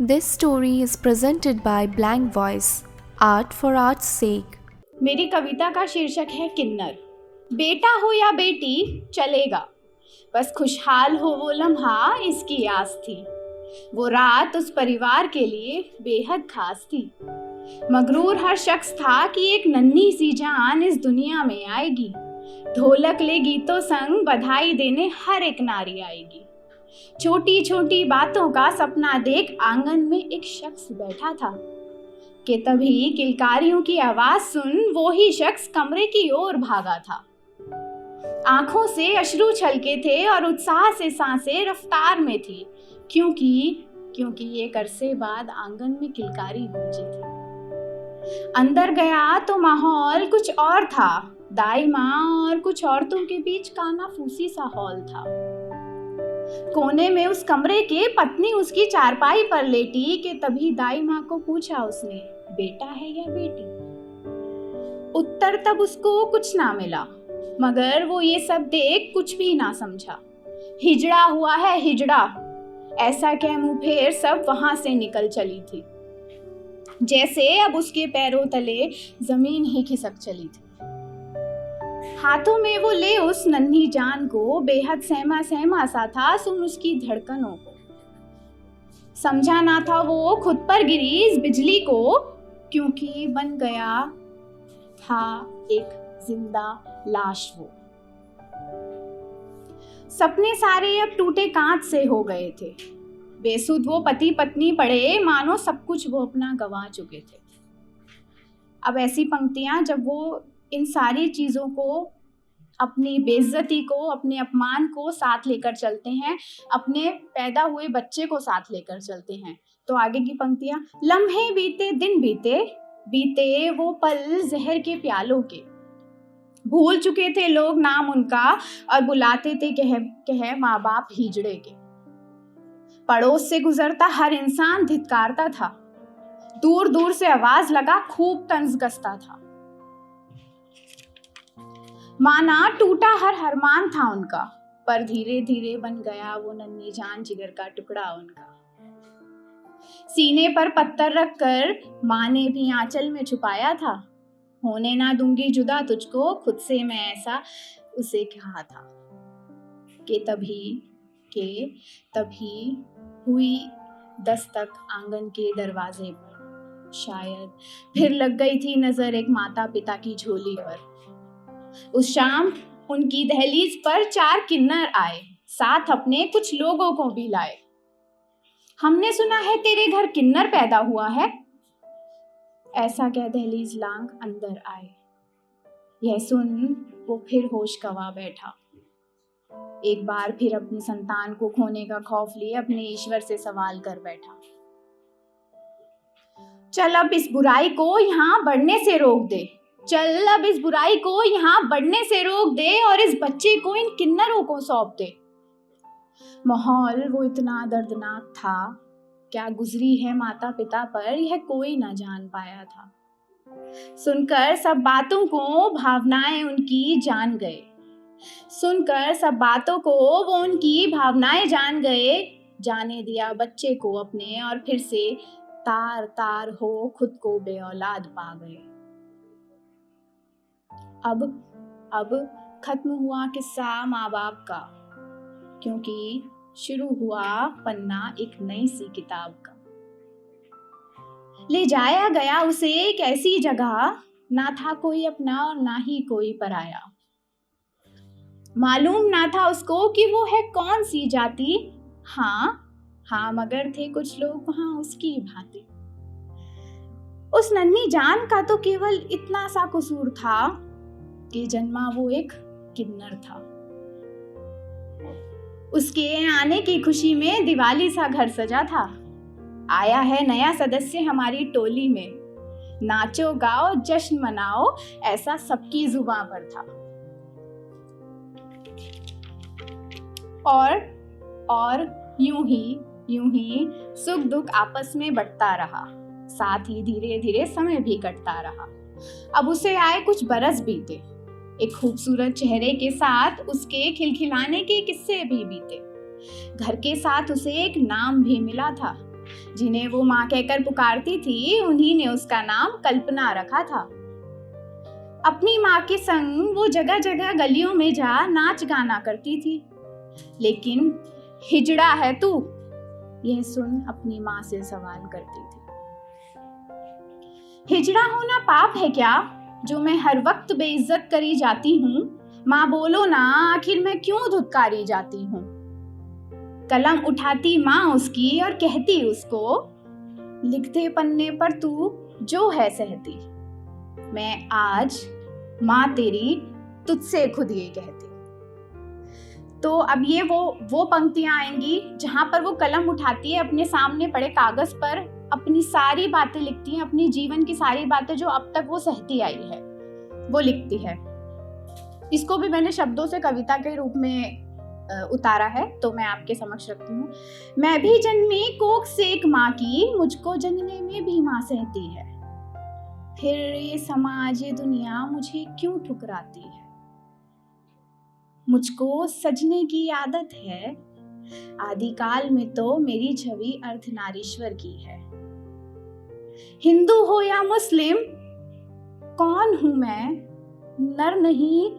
This story is presented by Blank Voice, Art for Art's sake. मेरी कविता का शीर्षक है किन्नर। बेटा हो या बेटी चलेगा, बस खुशहाल हो वो लम्हा इसकी आस थी। वो रात उस परिवार के लिए बेहद खास थी। मगरूर हर शख्स था कि एक नन्ही सी जान इस दुनिया में आएगी। ढोलक ले गीतों संग बधाई देने हर एक नारी आएगी। छोटी छोटी बातों का सपना देख आंगन में एक शख्स बैठा था कि तभी किलकारियों की आवाज सुन वो ही शख्स कमरे की ओर भागा था। आंखों से अश्रु छलके थे और उत्साह से सांसें रफ्तार में थी, क्योंकि एक अरसे बाद आंगन में किलकारी गूंजी थी। अंदर गया तो माहौल कुछ और था। दाई माँ और कुछ औरतों के बीच कानाफूसी सा हॉल था। कोने में उस कमरे के पत्नी उसकी चारपाई पर लेटी कि तभी दाई माँ को पूछा उसने, बेटा है या बेटी? उत्तर तब उसको कुछ ना मिला, मगर वो ये सब देख कुछ भी ना समझा। हिजड़ा हुआ है हिजड़ा, ऐसा कह मुंह फेर सब वहां से निकल चली थी, जैसे अब उसके पैरों तले जमीन ही खिसक चली थी। हाथों में वो ले उस नन्ही जान को, बेहद सहमा सहमा सा था सुन उसकी धड़कनों को। समझा ना था वो खुद पर गिरी इस बिजली को, क्योंकि बन गया था एक जिंदा लाश वो। सपने सारे अब टूटे कांच से हो गए थे। बेसुध वो पति पत्नी पड़े, मानो सब कुछ वो अपना गंवा चुके थे। अब ऐसी पंक्तियां जब वो इन सारी चीज़ों को, अपनी बेइज्जती को, अपने अपमान को साथ लेकर चलते हैं, अपने पैदा हुए बच्चे को साथ लेकर चलते हैं, तो आगे की पंक्तियां, लम्हे बीते दिन बीते, बीते वो पल जहर के प्यालों के, भूल चुके थे लोग नाम उनका और बुलाते थे कह माँ बाप हिजड़े के। पड़ोस से गुजरता हर इंसान धिक्कारता था, दूर दूर से आवाज लगा खूब तंज कसता था। माना टूटा हर अरमान था उनका, पर धीरे धीरे बन गया वो नन्ही जान जिगर का टुकड़ा उनका। सीने पर पत्थर रखकर माँ ने भी आंचल में छुपाया था, होने ना दूंगी जुदा तुझको खुद से, मैं ऐसा उसे कहा था। कि तभी हुई दस्तक आंगन के दरवाजे पर, शायद फिर लग गई थी नजर एक माता पिता की झोली पर। उस शाम उनकी दहलीज पर 4 किन्नर आए, साथ अपने कुछ लोगों को भी लाए। हमने सुना है तेरे घर किन्नर पैदा हुआ है, ऐसा कह दहलीज लांग अंदर आए। यह सुन वो फिर होश गंवा बैठा। एक बार फिर अपनी संतान को खोने का खौफ लिए अपने ईश्वर से सवाल कर बैठा, चल अब इस बुराई को यहाँ बढ़ने से रोक दे, चल अब इस बुराई को यहाँ बढ़ने से रोक दे और इस बच्चे को इन किन्नरों को सौंप दे। माहौल वो इतना दर्दनाक था, क्या गुजरी है माता पिता पर यह कोई ना जान पाया था। सुनकर सब बातों को भावनाएं उनकी जान गए, सुनकर सब बातों को वो उनकी भावनाएं जान गए। जाने दिया बच्चे को अपने और फिर से तार तार हो खुद को बेऔलाद पा गए। अब खत्म हुआ किस्सा माँ बाप का, क्योंकि शुरू हुआ पन्ना एक नई सी किताब का। ले जाया गया उसे एक ऐसी जगह, ना था कोई अपना और ना ही कोई पराया। मालूम ना था उसको कि वो है कौन सी जाति, हाँ मगर थे कुछ लोग वहां उसकी भांति। उस नन्ही जान का तो केवल इतना सा कसूर था कि जन्मा वो एक किन्नर था। उसके आने की खुशी में दिवाली सा घर सजा था। आया है नया सदस्य हमारी टोली में, नाचो गाओ जश्न मनाओ, ऐसा सबकी जुबान पर था। और यूं ही सुख दुख आपस में बढ़ता रहा, साथ ही धीरे धीरे समय भी कटता रहा। अब उसे आए कुछ बरस बीते, एक खूबसूरत चेहरे के साथ उसके खिलखिलाने के किस्से भी बीते। घर के साथ उसे एक नाम भी मिला था, जिन्हें वो माँ कहकर पुकारती थी, उन्हीं ने उसका नाम कल्पना रखा था। अपनी माँ के संग वो जगह जगह गलियों में जा नाच गाना करती थी। लेकिन हिजड़ा है तू, यह सुन अपनी माँ से सवाल करती थी। हिजड़ा होना पाप है क्या, जो मैं हर वक्त बेइज्जत करी जाती हूँ? माँ बोलो ना, आखिर मैं क्यों धुतकारी जाती हूँ? कलम उठाती माँ उसकी और कहती उसको, लिखते पन्ने पर तू जो है सहती। मैं आज माँ तेरी तुझसे खुद ये कहती। तो अब ये वो पंक्तियां आएंगी जहां पर वो कलम उठाती है, अपने सामने पड़े कागज पर अपनी सारी बातें लिखती है, अपनी जीवन की सारी बातें जो अब तक वो सहती आई है वो लिखती है। इसको भी मैंने शब्दों से कविता के रूप में उतारा है, तो मैं आपके समक्ष रखती हूँ। मैं भी जन्मी कोख से एक माँ की, मुझको जनने में भी माँ सहती है। फिर ये समाज ये दुनिया मुझे क्यों ठुकराती है? मुझको सजने की आदत है, आदिकाल में तो मेरी छवि अर्धनारीश्वर की है। हिंदू हो या मुस्लिम, कौन हूं मैं? नर नहीं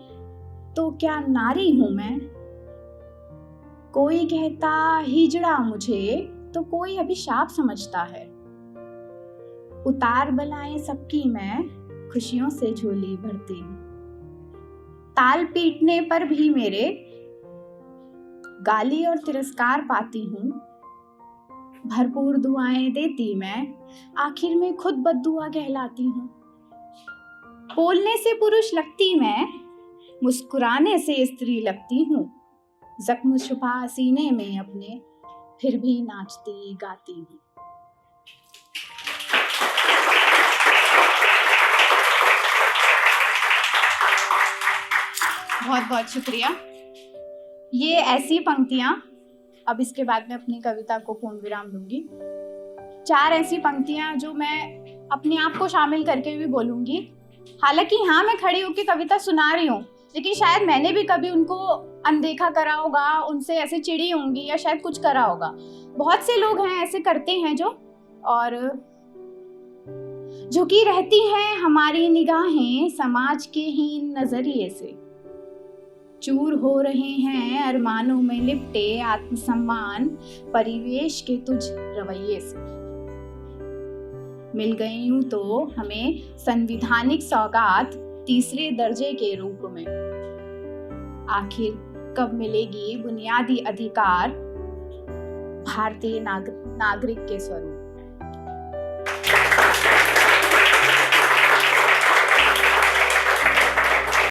तो क्या नारी हूं मैं? कोई कहता हिजड़ा मुझे, तो कोई अभिशाप समझता है। उतार बलाएं सबकी मैं खुशियों से झोली भरती हूँ। ताल पीटने पर भी मेरे गाली और तिरस्कार पाती हूँ। भरपूर दुआएं देती मैं, आखिर में खुद बद्दुआ कहलाती हूँ। बोलने से पुरुष लगती मैं, मुस्कुराने से स्त्री लगती हूँ। जख्म छुपा सीने में अपने, फिर भी नाचती गाती हूँ। बहुत बहुत शुक्रिया। ये ऐसी पंक्तियां, अब इसके बाद मैं अपनी कविता को पूर्ण विराम दूंगी। 4 ऐसी पंक्तियां जो मैं अपने आप को शामिल करके भी बोलूंगी। हालांकि हाँ, मैं खड़ी होकर कविता सुना रही हूँ, लेकिन शायद मैंने भी कभी उनको अनदेखा करा होगा, उनसे ऐसे चिड़ी होंगी या शायद कुछ करा होगा। बहुत से लोग हैं ऐसे करते हैं जो, और झुकी रहती हैं हमारी निगाहें समाज के हीन नजरिए से। चूर हो रहे हैं अरमानों में लिपटे आत्मसम्मान परिवेश के तुझ रवैये से। मिल गई यूं तो हमें संविधानिक सौगात तीसरे दर्जे के रूप में। आखिर कब मिलेगी बुनियादी अधिकार भारतीय नागरिक के स्वरूप?